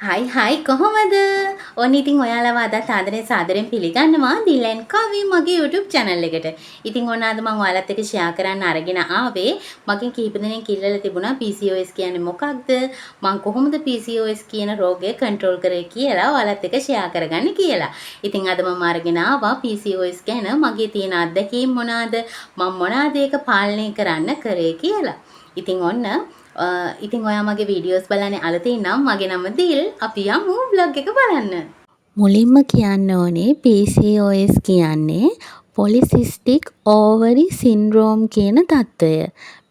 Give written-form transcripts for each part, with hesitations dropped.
හයි කොහොමද? ඔන්න ඉතින් ඔයාලව අදත් ආදරෙන් සාදරෙන් පිළිගන්නවා දිලෙන් කවි මගේ YouTube channel එකට. ඉතින් ඔන්න අද මම ඔයාලත් එක්ක share කරන්න අරගෙන ආවේ මගෙන් කීප දෙනෙක් ඉල්ලලා තිබුණා PCOS කියන්නේ මොකක්ද? මම කොහොමද PCOS කියන රෝගය control කරේ කියලා ඔයාලත් එක්ක share කරගන්න කියලා. ඉතින් අද මම අරගෙන ආවා PCOS ගැන මගේ තියෙන අත්දැකීම් මොනවාද? මම මොනවාද ඒක පාලනය කරන්න කරේ කියලා. ඉතින් ඔන්න ඉතින් ඔයා මගේ වීඩියෝස් බලන්නේ අලුතින් නම් මගේ නම දිල්. අපි යමු vlog එක බලන්න. මුලින්ම කියන්න ඕනේ PCOS කියන්නේ Polycystic Ovary Syndrome කියන තත්ත්වය.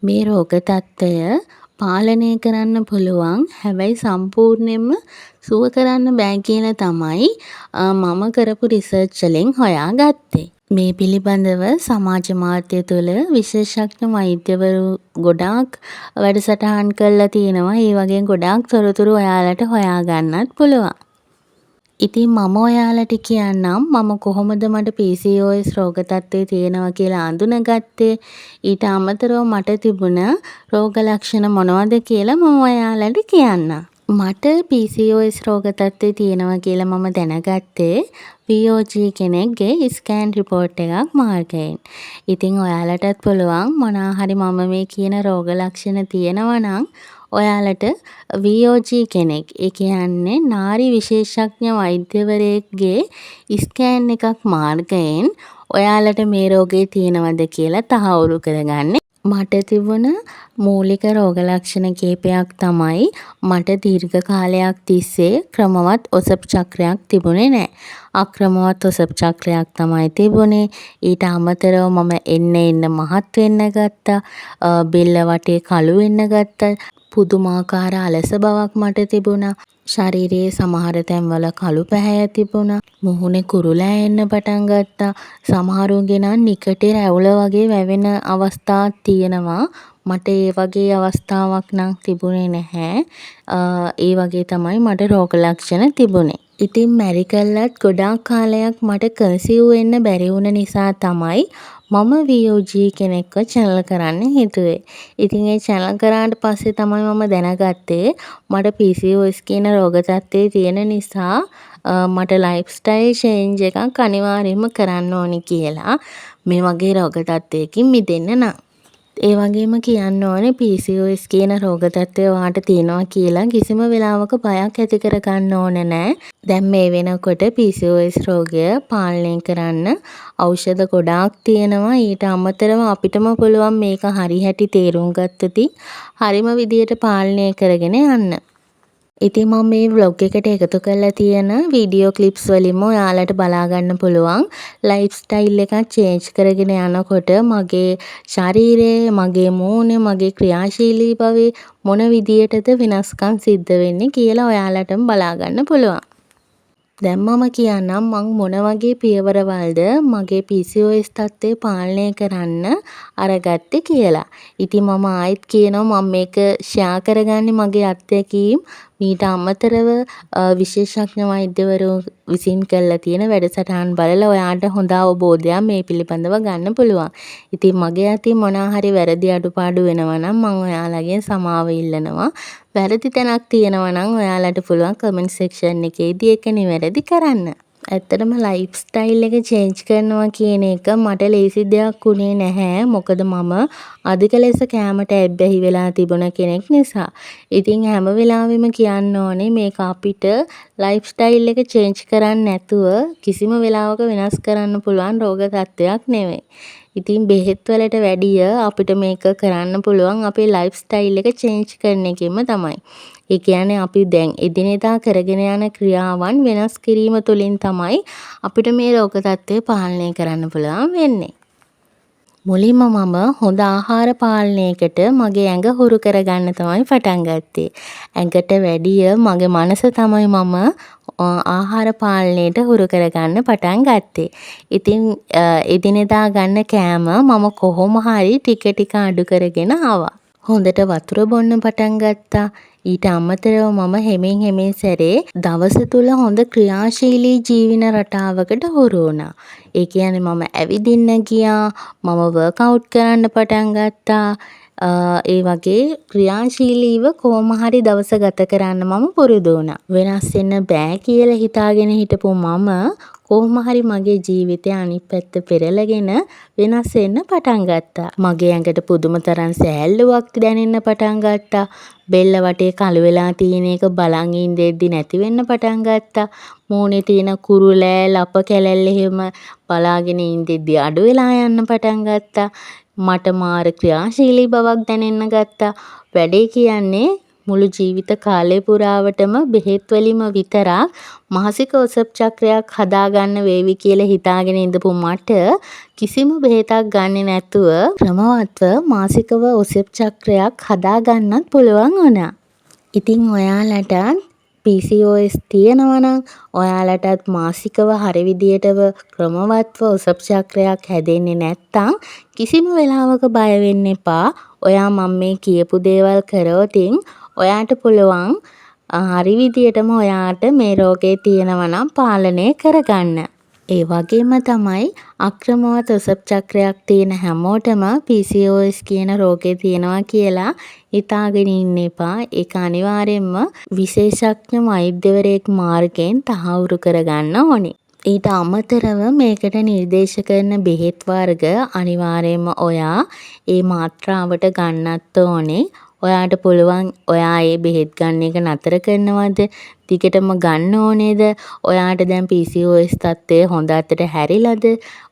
මේ රෝග තත්ත්වය පාලනය කරන්න පුළුවන්. හැබැයි සම්පූර්ණයෙන්ම සුව කරන්න බෑ කියලා තමයි මම කරපු රිසර්ච් වලින් හොයාගත්තේ. මේ පිළිබඳව සමාජ මාධ්‍ය තුළ විශේෂඥ වෛද්‍යවරු ගොඩාක් වැඩසටහන් කරලා තියෙනවා. ඒ වගේ ගොඩාක් තොරතුරු ඔයාලට හොයාගන්නත් පුළුවන්. ඉතින් මම ඔයාලට කියන්නම් මම කොහොමද මට PCOS රෝග තත්ත්වය තියෙනවා කියලා අඳුනගත්තේ. ඊට අමතරව මට තිබුණ රෝග ලක්ෂණ මොනවද කියලා මම ඔයාලට කියන්නම්. මට PCOS රෝග තත්ත්වය තියෙනවා කියලා මම දැනගත්තේ VOG කෙනෙක්ගේ ස්කෑන් රිපෝට් එකක් මාර්ගයෙන්. ඉතින් ඔයාලටත් පුළුවන් මොනවා හරි මම මේ කියන රෝග ලක්ෂණ තියෙනවා නම් ඔයාලට VOG කෙනෙක්, ඒ කියන්නේ නාරි විශේෂඥ වෛද්‍යවරයෙක්ගේ ස්කෑන් එකක් මාර්ගයෙන් ඔයාලට මේ රෝගේ තියෙනවද කියලා තහවුරු කරගන්න. මට තිබුණ මූලික රෝග ලක්ෂණ කීපයක් තමයි මට දීර්ඝ කාලයක් තිස්සේ ක්‍රමවත් ඔසප් චක්‍රයක් තිබුණේ නැහැ. අක්‍රමවත් ඔසප් චක්‍රයක් තමයි තිබුණේ. ඊට අමතරව මම එන්න මහත් වෙන්න ගත්තා. බෙල්ල වටේ කළු වෙන්න ගත්තා. පුදුමාකාර අලස බවක් මට තිබුණා. ශරීරයේ සමහර තැන්වල කළු පැහැය තිබුණා. මුහුණේ කුරුලෑ එන්න පටන් ගත්තා. සමහරුන්ගේ නම් නිකටේ රැවුල වගේ වැවෙන අවස්ථාත් තියෙනවා. මට ඒ වගේ අවස්ථාවක් නම් තිබුණේ නැහැ. ඒ වගේ තමයි මට රෝග ලක්ෂණ තිබුණේ. ඉතින් මැරිකල්ලත් ගොඩාක් කාලයක් මට කන්සීව් වෙන්න බැරි වුණ නිසා තමයි මම VOG කෙනෙක්ව channel කරන්න හිතුවේ. ඉතින් ඒ channel කරාට පස්සේ තමයි මම දැනගත්තේ මට PCOS කියන රෝග තත්ත්වය තියෙන නිසා මට ලයිෆ්ස්ටයිල් change එකක් අනිවාර්යයෙන්ම කරන්න ඕනි කියලා. මේ වගේ රෝග තත්ත්වයකින් මිදෙන්න නම්. ඒ වගේම කියන්න ඕනේ PCOS කියන රෝග තත්ත්වය ඔයාට තියෙනවා කියලා කිසිම වෙලාවක බයක් ඇති කරගන්න ඕන නැහැ. දැන් මේ වෙනකොට PCOS රෝගය පාලනය කරන්න ඖෂධ ගොඩාක් තියෙනවා. ඊට අමතරව අපිටම පුළුවන් මේක හරි හැටි තේරුම් ගත්තොත් හරිම විදියට පාලනය කරගෙන යන්න. ඉතින් මම මේ vlog එකට එකතු කරලා තියෙන වීඩියෝ ක්ලිප්ස් වලින්ම ඔයාලට බලා ගන්න පුළුවන් ලයිෆ් ස්ටයිල් එකක් චේන්ජ් කරගෙන යනකොට මගේ ශරීරයේ, මගේ මූණේ, මගේ ක්‍රියාශීලී භවයේ මොන විදියටද වෙනස්කම් සිද්ධ වෙන්නේ කියලා ඔයාලටම බලා ගන්න පුළුවන්. දැන් මම කියන්නම් මං මොන වගේ පියවරවල්ද මගේ PCOS තත්ත්වය පාලනය කරන්න අරගත්තේ කියලා. ඉතින් මම ආයෙත් කියනවා මම මේක ෂෙයා කරගන්නේ මගේ අත්දැකීම් මීට අමතරව විශේෂඥ වෛද්‍යවරු විසින් කරලා තියෙන වැඩසටහන් බලලා ඔයාට හොඳ අවබෝධයක් මේ පිළිබඳව ගන්න පුළුවන්. ඉතින් මගේ අතින් මොනවා හරි වැරදි අඩුපාඩු වෙනවා නම් මම ඔයාලගෙන් සමාව ඉල්ලනවා. වැරදි තැනක් තියෙනවා නම් ඔයාලට පුළුවන් කමෙන්ට් සෙක්ෂන් එකේදී ඒක නිවැරදි කරන්න. ඇත්තටම ලයිෆ් ස්ටයිල් එක චේන්ජ් කරනවා කියන එක මට ලේසි දෙයක් උනේ නැහැ. මොකද මම අධික ලෙස කෑමට ඇබ්බැහි වෙලා තිබුණ කෙනෙක් නිසා. ඉතින් හැම වෙලාවෙම කියන්න ඕනේ මේක අපිට ලයිෆ් ස්ටයිල් එක චේන්ජ් කරන්න නැතුව කිසිම වෙලාවක වෙනස් කරන්න පුළුවන් රෝග තත්ත්වයක් නෙවෙයි. ඉතින් බෙහෙත් වලට වැඩිය අපිට මේක කරන්න පුළුවන් අපේ ලයිෆ් ස්ටයිල් එක චේන්ජ් කරන එකෙන්ම තමයි. ඒ කියන්නේ අපි දැන් එදිනෙදා කරගෙන යන ක්‍රියාවන් වෙනස් කිරීම තුළින් තමයි අපිට මේ රෝග තත්ත්වය පාලනය කරන්න පුළුවන් වෙන්නේ. මුලින්ම මම හොඳ ආහාර පාලනයකට මගේ ඇඟ හුරු කරගන්න තමයි පටන් ගත්තේ. ඇඟට වැඩිය මගේ මනස තමයි මම ආහාර පාලනයට හුරු කරගන්න පටන් ගත්තේ. ඉතින් එදිනෙදා ගන්න කෑම මම කොහොම හරි ටික ටික අඩු කරගෙන ආවා. හොඳට වතුර බොන්න පටන් ගත්තා. ඊට අමතරව මම හෙමින් සැරේ දවස තුල හොඳ ක්‍රියාශීලී ජීවන රටාවකට හුරු වුණා. ඒ කියන්නේ මම ඇවිදින්න ගියා, මම වර්ක්අවුට් කරන්න පටන් ගත්තා. ඒ වගේ ක්‍රියාශීලීව කොහොම හරි දවස ගත කරන්න මම පුරුදු වුණා. වෙනස් වෙන්න බෑ කියලා හිතාගෙන හිටපු මම කොහොම හරි මගේ ජීවිතේ අනිත් පැත්ත පෙරලගෙන වෙනස් වෙන්න පටන් ගත්තා. මගේ ඇඟට පුදුම තරම් සෑල්ලුවක් දැනෙන්න පටන් ගත්තා. බෙල්ල වටේ කළු වෙලා තියෙන එක බලන් ඉඳෙද්දි නැති වෙන්න පටන් ගත්තා. මූණේ තියෙන කුරුලෑ ලප කැලැල්ල එහෙම බලාගෙන ඉඳෙද්දි අඩු වෙලා යන්න පටන් ගත්තා. මට මාර ක්‍රියාශීලී බවක් දැනෙන්න ගත්තා. වැඩේ කියන්නේ මුළු ජීවිත කාලය පුරාවටම බෙහෙත් වලින්ම විතරක් මාසික ඔසප් චක්‍රයක් හදාගන්න වේවි කියලා හිතාගෙන ඉඳපු මට කිසිම බෙහෙතක් ගන්නේ නැතුව ක්‍රමවත්ව මාසිකව ඔසප් චක්‍රයක් හදාගන්නත් පුළුවන් වුණා. ඉතින් ඔයාලටත් PCOS තියෙනවා නම් ඔයාලටත් මාසිකව හරි විදියටව ක්‍රමවත්ව ඔසප් චක්‍රයක් හැදෙන්නේ නැත්නම් කිසිම වෙලාවක බය වෙන්න එපා. ඔයා මම මේ කියපු දේවල් කරොතින් ඔයාට පුළුවන් හරි විදියටම ඔයාට මේ රෝගේ තියෙනවා නම් පාලනය කරගන්න. ඒ වගේම තමයි අක්‍රමවත් ඔසප් චක්‍රයක් තියෙන හැමෝටම PCOS කියන රෝගේ තියෙනවා කියලා හිතාගෙන ඉන්න එපා. ඒක අනිවාර්යෙන්ම විශේෂඥ වෛද්‍යවරයෙක් මාර්ගයෙන් තහවුරු කරගන්න ඕනේ. ඊට අමතරව මේකට නිර්දේශ කරන බෙහෙත් වර්ග අනිවාර්යෙන්ම ඔයා ඒ මාත්‍රාවට ගන්නත් ඕනේ. ඔයාට පුළුවන් ඔයා ඒ බෙහෙත් ගන්න එක නතර කරනවද? දිගටම ගන්න ඕනේද? ඔයාට දැන් PCOS තත්ත්වය හොඳ අතට හැරිලාද?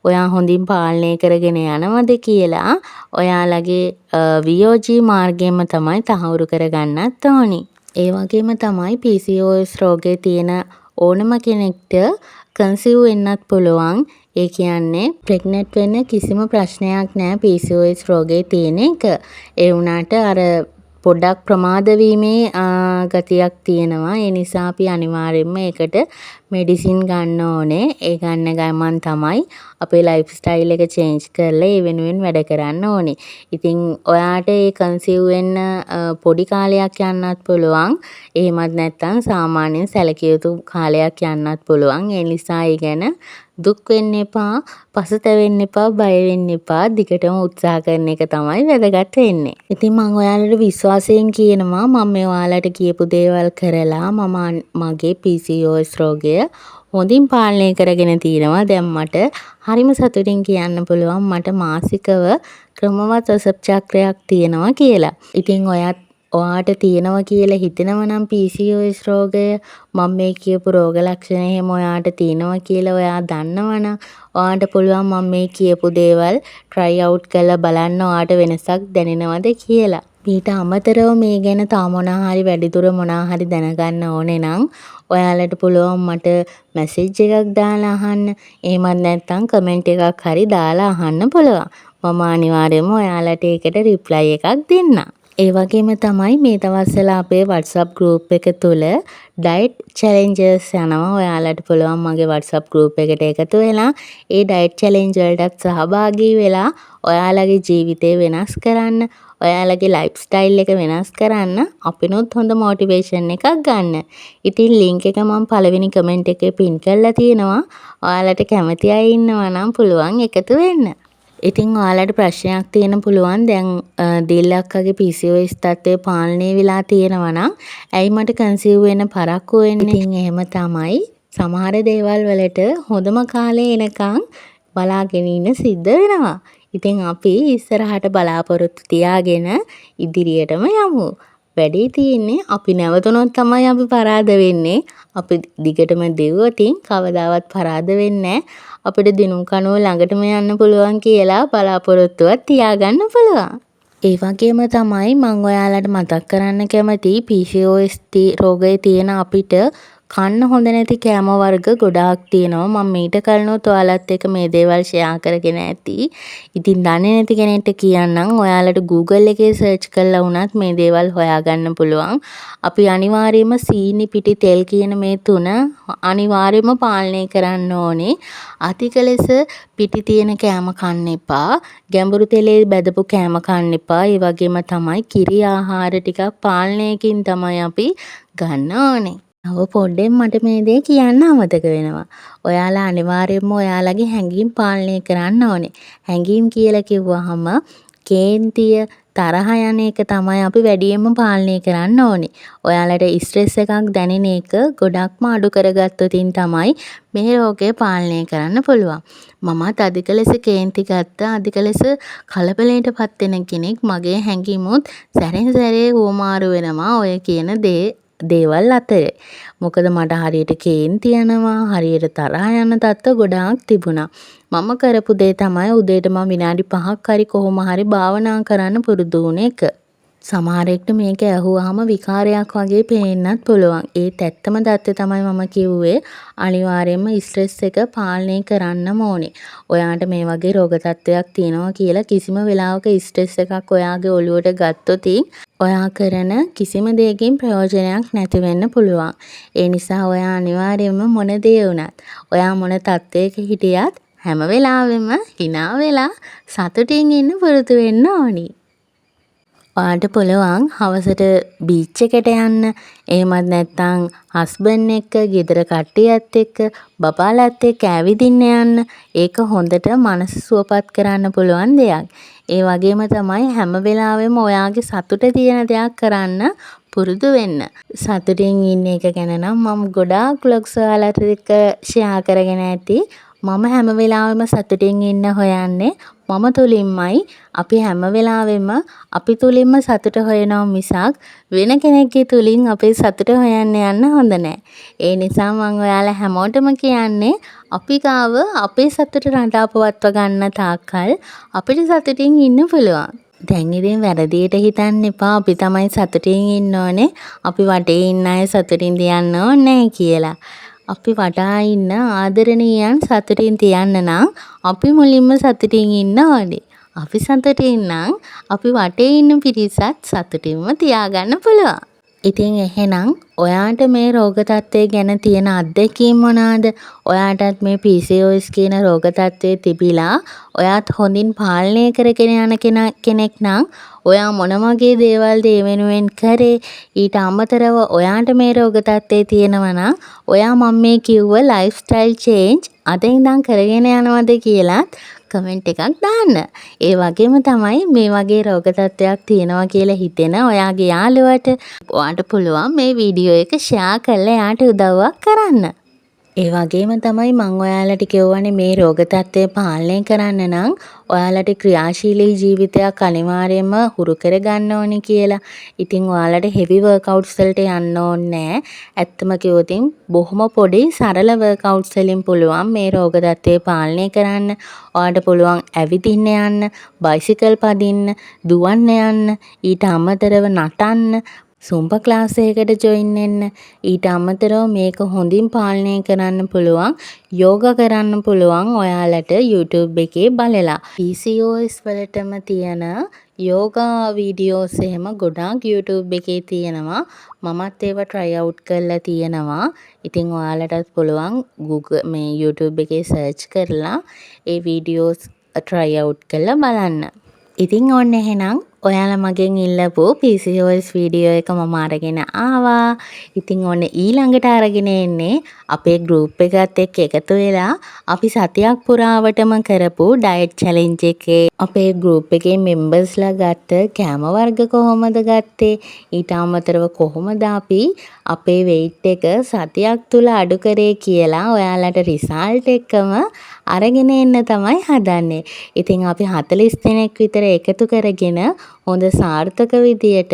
ඔයා හොඳින් පාලනය කරගෙන යනවද කියලා ඔයාලගේ VOG මාර්ගයෙන්ම තමයි තහවුරු කරගන්නත් ඕනි. ඒ වගේම තමයි PCOS රෝගේ තියෙන ඕනම කෙනෙක්ට කන්සීව් වෙන්නත් පුළුවන්. ඒ කියන්නේ ප්‍රෙග්නන්ට් වෙන්න කිසිම ප්‍රශ්නයක් නැහැ PCOS රෝගේ තියෙන එක. ඒ වුණාට අර පොඩ්ඩක් ප්‍රමාද වීමේ ගතියක් තියෙනවා. ඒ නිසා අපි අනිවාර්යයෙන්ම ඒකට මෙඩිසින් ගන්න ඕනේ. ඒ ගන්න ගමන් තමයි අපේ ලයිෆ් ස්ටයිල් එක චේන්ජ් කරලා ඒ වෙනුවෙන් වැඩ කරන්න ඕනේ. ඉතින් ඔයාට ඒ කන්සීව් වෙන්න පොඩි කාලයක් යන්නත් පුළුවන්. එහෙමත් නැත්නම් සාමාන්‍යයෙන් සැලකිය යුතු කාලයක් යන්නත් පුළුවන්. ඒ නිසා ඒ ගැන දුක් වෙන්න එපා, පසුතැවෙන්න එපා, බය වෙන්න එපා. දිගටම උත්සාහ කරන එක තමයි වැදගත් වෙන්නේ. ඉතින් මම ඔයාලට විශ්වාසයෙන් කියනවා මම මේ ඔයාලට කියපු දේවල් කරලා මගේ PCOS රෝගය හොඳින් පාලනය කරගෙන තියෙනවා. දැන් මට හරිම සතුටින් කියන්න පුළුවන් මට මාසිකව ක්‍රමවත් ඔසප් චක්‍රයක් තියෙනවා කියලා. ඉතින් ඔයාට තියෙනවා කියලා හිතෙනවා නම් PCOS රෝගය මම මේ කියපු රෝග ලක්ෂණ එහෙම ඔයාට තියෙනවා කියලා ඔයා දන්නවනම් ඔයාට පුළුවන් මම මේ කියපු දේවල් try out කරලා බලන්න ඔයාට වෙනසක් දැනෙනවද කියලා. ඊට අමතරව මේ ගැන තා මොනවා හරි වැඩිදුර මොනවා හරි දැනගන්න ඕනේ නම් ඔයාලට පුළුවන් මට මැසේජ් එකක් දාලා අහන්න. එහෙමත් නැත්නම් කමෙන්ට් එකක් හරි දාලා අහන්න පුළුවන්. මම අනිවාර්යයෙන්ම ඔයාලට ඒකට රිප්ලයි එකක් දෙන්නම්. ඒ වගේම තමයි මේ දවස්වල අපේ WhatsApp group එක තුල diet challenges යනවා. ඔයාලට පුළුවන් මගේ WhatsApp group එකට එකතු වෙලා ඒ diet challenge වලටත් සහභාගී වෙලා ඔයාලගේ ජීවිතේ වෙනස් කරන්න, ඔයාලගේ ලයිෆ් ස්ටයිල් එක වෙනස් කරන්න අපිනොත් හොඳ මොටිවේෂන් එකක් ගන්න. ඉතින් link එක මම පළවෙනි කමෙන්ට් එකේ pin කරලා තියෙනවා. ඔයාලට කැමති අය ඉන්නවා නම් පුළුවන් එකතු වෙන්න. ඉතින් ඔයාලට ප්‍රශ්නයක් තියෙන පුළුවන් දැන් දිල්ලක්කගේ PCOS තත්ත්වය පාලනය වෙලා තියෙනවා නම් ඇයි මට කන්සීව් වෙන්න පරක්කු වෙන්නේ? ඉතින් එහෙම තමයි. සමහර දේවල් වලට හොඳම කාලේ එනකන් බලාගෙන ඉන්න සිද්ධ වෙනවා. ඉතින් අපි ඉස්සරහට බලාපොරොත්තු තියාගෙන ඉදිරියටම යමු. වැඩේ තියෙන්නේ අපි නැවතුනොත් තමයි අපි පරාද වෙන්නේ. අපි දිගටම දෙවුවොතින් කවදාවත් පරාද වෙන්නේ නැහැ. අපිට දිනුම් කනුව ළඟටම යන්න පුළුවන් කියලා බලාපොරොත්තුවක් තියාගන්න පුළුවන්. ඒ වගේම තමයි මම ඔයාලට මතක් කරන්න කැමති PCOS රෝගය තියෙන අපිට කන්න හොඳ නැති කෑම වර්ග ගොඩාක් තියෙනවා. මම මීට කලිනුත් ඔයාලත් එක්ක මේ දේවල් ෂෙයා කරගෙන ඇති. ඉතින් දන්නේ නැති කෙනෙක්ට කියන්නම් ඔයාලට Google එකේ සර්ච් කරලා වුණත් මේ දේවල් හොයාගන්න පුළුවන්. අපි අනිවාර්යයෙන්ම සීනි පිටි තෙල් කියන මේ තුන අනිවාර්යයෙන්ම පාලනය කරන්න ඕනේ. අධික ලෙස පිටි තියෙන කෑම කන්න එපා. ගැඹුරු තෙලේ බැදපු කෑම කන්න එපා. ඒ වගේම තමයි කිරි ආහාර ටිකක් පාලනයකින් තමයි අපි ගන්න ඕනේ. ඔව් පොඩ්ඩෙන් මට මේ දේ කියන්න අමතක වෙනවා. ඔයාලා අනිවාර්යයෙන්ම ඔයාලගේ හැඟීම් පාලනය කරන්න ඕනේ. හැඟීම් කියලා කිව්වහම කේන්තිය, තරහ යන එක තමයි අපි වැඩියෙන්ම පාලනය කරන්න ඕනේ. ඔයාලට ස්ට්‍රෙස් එකක් දැනෙන එක ගොඩක්ම අඩු කරගත්තොතින් තමයි මේ රෝගය පාලනය කරන්න පුළුවන්. මමත් අධික ලෙස කේන්ති ගත්ත අධික ලෙස කලබලයටපත් වෙන කෙනෙක්. මගේ හැඟීමුත් සැරෙන් සැරේ හුවමාරු වෙනවා ඔය කියන දේවල් අතරේ. මොකද මට හරියට කේන්ති යනවා, හරියට තරහ යන තත්ත්ව ගොඩාක් තිබුණා. මම කරපු දේ තමයි උදේට මම විනාඩි 5ක් හරි කොහොම හරි භාවනා කරන්න පුරුදු වුණ එක. සමහරෙක්ට මේක ඇහුවාම විකාරයක් වගේ පේන්නත් පුළුවන්. ඒත් ඇත්තම தත්ත්වය තමයි මම කිව්වේ අනිවාර්යයෙන්ම ස්ට්‍රෙස් එක පාලනය කරන්නම ඕනේ. ඔයාට මේ වගේ රෝග තත්ත්වයක් තියෙනවා කියලා කිසිම වෙලාවක ස්ට්‍රෙස් එකක් ඔයාගේ ඔළුවට ගත්තොත් ඔයා කරන කිසිම දෙයකින් ප්‍රයෝජනයක් නැති වෙන්න පුළුවන්. ඒ නිසා ඔයා අනිවාර්යයෙන්ම මොන දේ වුණත් ඔයා මොන තත්ත්වයක හිටියත් හැම වෙලාවෙම hina වෙලා සතුටින් ඉන්න පුරුදු වෙන්න ඕනි. ඔයාට පුළුවන් හවසට බීච් එකට යන්න. එහෙමත් නැත්නම් හස්බන්ඩ් එක්ක, ගෙදර කට්ටියත් එක්ක, බබාලත් එක්ක ඇවිදින්න යන්න. ඒක හොඳට මනස සුවපත් කරන්න පුළුවන් දෙයක්. ඒ වගේම තමයි හැම වෙලාවෙම ඔයාගේ සතුට තියෙන දෙයක් කරන්න පුරුදු වෙන්න. සතුටින් ඉන්න එක ගැන නම් මම ගොඩාක් vlogs ඔයාලට එක්ක share කරගෙන ඇති. මම හැම වෙලාවෙම සතුටින් ඉන්න හොයන්නේ මම තුලින්මයි. අපි හැම වෙලාවෙම අපි තුලින්ම සතුට හොයනවා මිසක් වෙන කෙනෙක්ගේ තුලින් අපේ සතුට හොයන්න යන්න හොඳ නැහැ. ඒ නිසා මම ඔයාලා හැමෝටම කියන්නේ අපි ගාව අපේ සතුට රඳා පවත්වා ගන්න තාක්කල් අපිට සතුටින් ඉන්න පුළුවන්. දැන් ඉතින් වැරදියට හිතන්න එපා අපි තමයි සතුටින් ඉන්න ඕනේ. අපි වටේ ඉන්න අය සතුටින් තියන්න ඕනේ නැහැ කියලා. අපි වටා ඉන්න ආදරණීයයන් සතුටින් තියන්න නම් අපි මුලින්ම සතුටින් ඉන්න ඕනේ. අපි සතුටින් නම් අපි වටේ ඉන්න පිරිසත් සතුටින්ම තියාගන්න පුළුවන්. ඉතින් එහෙනම් ඔයාට මේ රෝග තත්ත්වය ගැන තියෙන අත්දැකීම් මොනවාද? ඔයාටත් මේ PCOS කියන රෝග තත්ත්වය තිබිලා ඔයාත් හොඳින් පාලනය කරගෙන යන කෙනෙක් නම් ඔයා මොන වගේ දේවල්ද ඒ වෙනුවෙන් කරේ? ඊට අමතරව ඔයාට මේ රෝග තත්ත්වය තියෙනවා නම් ඔයා මම මේ කිව්ව ලයිෆ්ස්ටයිල් චේන්ජ් අද ඉඳන් කරගෙන යනවද කියලාත් කමෙන්ට් එකක් දාන්න. ඒ වගේම තමයි මේ වගේ රෝග තත්ත්වයක් තියෙනවා කියලා හිතෙන ඔයාගේ යාළුවට ඔයාට පුළුවන් මේ වීඩියෝ එක ෂෙයා කරලා එයාට උදව්වක් කරන්න. ඒ වගේම තමයි මම ඔයාලට කියවන්නේ මේ රෝග තත්ත්වය පාලනය කරන්න නම් ඔයාලට ක්‍රියාශීලී ජීවිතයක් අනිවාර්යයෙන්ම හුරු කරගන්න ඕනේ කියලා. ඉතින් ඔයාලට heavy workouts වලට යන්න ඕනේ නැහැ. ඇත්තම කිව්වොත් බොහොම පොඩි සරල workouts වලින් පුළුවන් මේ රෝග තත්ත්වය පාලනය කරන්න. ඔයාලට පුළුවන් ඇවිදින්න යන්න, බයිසිකල් පදින්න, දුවන්න යන්න, ඊට අමතරව නටන්න, සුම්බා ක්ලාස් එකකට ජොයින් වෙන්න. ඊට අමතරව මේක හොඳින් පාලනය කරන්න පුළුවන් යෝගා කරන්න පුළුවන් ඔයාලට YouTube එකේ බලලා. PCOS වලටම තියෙන යෝගා වීඩියෝස් එහෙම ගොඩාක් YouTube එකේ තියෙනවා. මමත් ඒවා try out කරලා තියෙනවා. ඉතින් ඔයාලටත් පුළුවන් Google මේ YouTube එකේ search කරලා ඒ වීඩියෝස් try out කරලා බලන්න. ඉතින් ඕන්න එහෙනම් ඔයාලා මගෙන් ඉල්ලපු PCOS වීඩියෝ එක මම අරගෙන ආවා. ඉතින් ඔන්න ඊළඟට අරගෙන එන්නේ අපේ group එකත් එක්ක එකතු වෙලා අපි සතියක් පුරාවටම කරපු diet challenge එකේ අපේ group එකේ members-ලා ගත්ත කැම වර්ග කොහොමද ගත්තේ? ඊට අමතරව කොහොමද අපි අපේ weight එක සතියක් තුල අඩු කරේ කියලා ඔයාලට result එකම අරගෙන එන්න තමයි හදන්නේ. ඉතින් අපි 40 දෙනෙක් විතර එකතු කරගෙන හොඳ සාර්ථක විදියට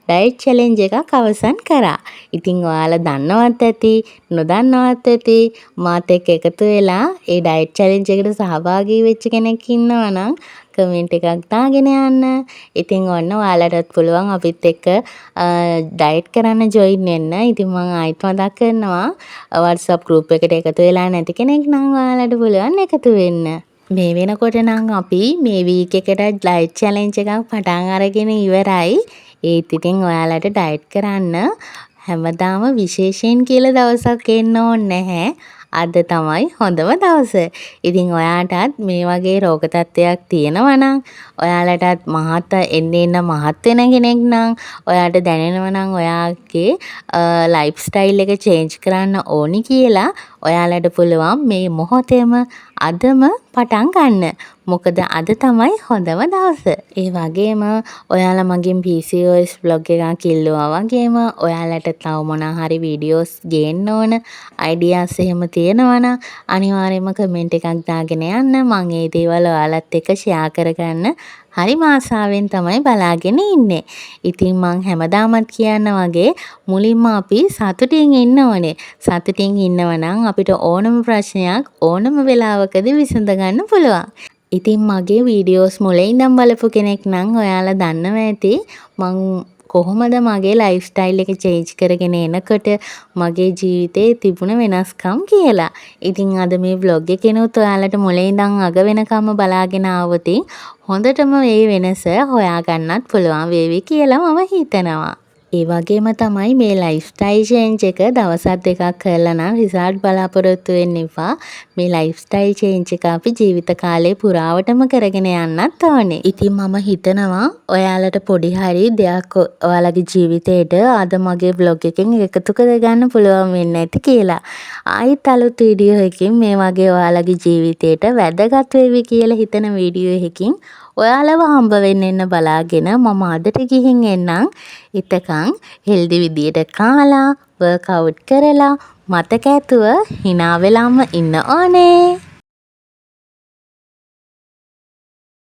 ඩයට් චැලෙන්ජ් එකක් අවසන් කරා. ඉතින් ඔයාලා දන්නවත් ඇති, නොදන්නවත් ඇති මාත් එක්ක එකතු වෙලා ඒ ඩයට් චැලෙන්ජ් එකට සහභාගී වෙච්ච කෙනෙක් ඉන්නවා නම් කමෙන්ට් එකක් දාගෙන යන්න. ඉතින් ඔන්න ඔයාලටත් පුළුවන් අපිත් එක්ක ඩයට් කරන්න ජොයින් වෙන්න. ඉතින් මම ආයෙත් මතක් කරනවා WhatsApp group එකට එකතු වෙලා නැති කෙනෙක් නම් ඔයාලට පුළුවන් එකතු වෙන්න. මේ වෙනකොට නම් අපි මේ වීක් එකට ඩයට් චැලෙන්ජ් එකක් පටන් අරගෙන ඉවරයි. ඒත් ඉතින් ඔයාලට ඩයට් කරන්න හැමදාම විශේෂයෙන් කියලා දවසක් එන්න ඕනේ නැහැ. අද තමයි හොඳම දවස. ඉතින් ඔයාටත් මේ වගේ රෝග තත්ත්වයක් තියෙනවා නම් ඔයාලටත් මහත් එන්න මහත් වෙන කෙනෙක් නම් ඔයාට දැනෙනවා නම් ඔයාගේ ලයිෆ් ස්ටයිල් එක චේන්ජ් කරන්න ඕනි කියලා ඔයාලට පුළුවන් මේ මොහොතේම අදම පටන් ගන්න. මොකද අද තමයි හොඳම දවස. ඒ වගේම ඔයාලා මගෙන් PCOS vlog එකක් ඉල්ලුවා වගේම ඔයාලට තව මොනවා හරි වීඩියෝස් ගේන්න ඕන අයිඩියාස් එහෙම තියෙනවා නම් අනිවාර්යයෙන්ම කමෙන්ට් එකක් දාගෙන යන්න. මම ඒ දේවල් ඔයාලත් එක්ක ෂෙයා කරගන්න හරිම ආසාවෙන් තමයි බලාගෙන ඉන්නේ. ඉතින් මං හැමදාමත් කියන්න වගේ මුලින්ම අපි සතුටින් ඉන්න ඕනේ. සතුටින් ඉන්නව නම් අපිට ඕනම ප්‍රශ්නයක් ඕනම වෙලාවකදී විසඳ ගන්න පුළුවන්. ඉතින් මගේ වීඩියෝස් මුලින් ඉඳන් බලපු කෙනෙක් නම් ඔයාලා දන්නවා ඇති මං කොහොමද මගේ ලයිෆ් ස්ටයිල් එක චේන්ජ් කරගෙන එනකොට මගේ ජීවිතේ තිබුණ වෙනස්කම් කියලා. ඉතින් අද මේ vlog එකේනොත් ඔයාලට මුලින් ඉඳන් අග වෙනකම්ම බලාගෙන ආවොත් හොඳටම මේ වෙනස හොයාගන්නත් පුළුවන් වේවි කියලා මම හිතනවා. ඒ වගේම තමයි මේ ලයිෆ් ස්ටයිල් චේන්ජ් එක දවසක් දෙකක් කරලා නම් රිසල්ට් බලාපොරොත්තු වෙන්න එපා. මේ ලයිෆ් ස්ටයිල් චේන්ජ් එක අපි ජීවිත කාලේ පුරාවටම කරගෙන යන්නත් ඕනේ. ඉතින් මම හිතනවා ඔයාලට පොඩි හරි දෙයක් ඔයාලගේ ජීවිතේට අද මගේ vlog එකෙන් එකතු කරගන්න පුළුවන් වෙන්න ඇති කියලා. ආයෙත් අලුත් වීඩියෝ එකකින් මේ වගේ ඔයාලගේ ජීවිතේට වැදගත් වෙවි කියලා හිතන වීඩියෝ එකකින් ඔයාලව හම්බ වෙන්න එන්න බලාගෙන මම අදට ගිහින් එන්නම්. එතකන් හෙල්දි විදියට කාලා වර්ක්අවුට් කරලා මතක ඇතුව hina වෙලාම ඉන්න ඕනේ.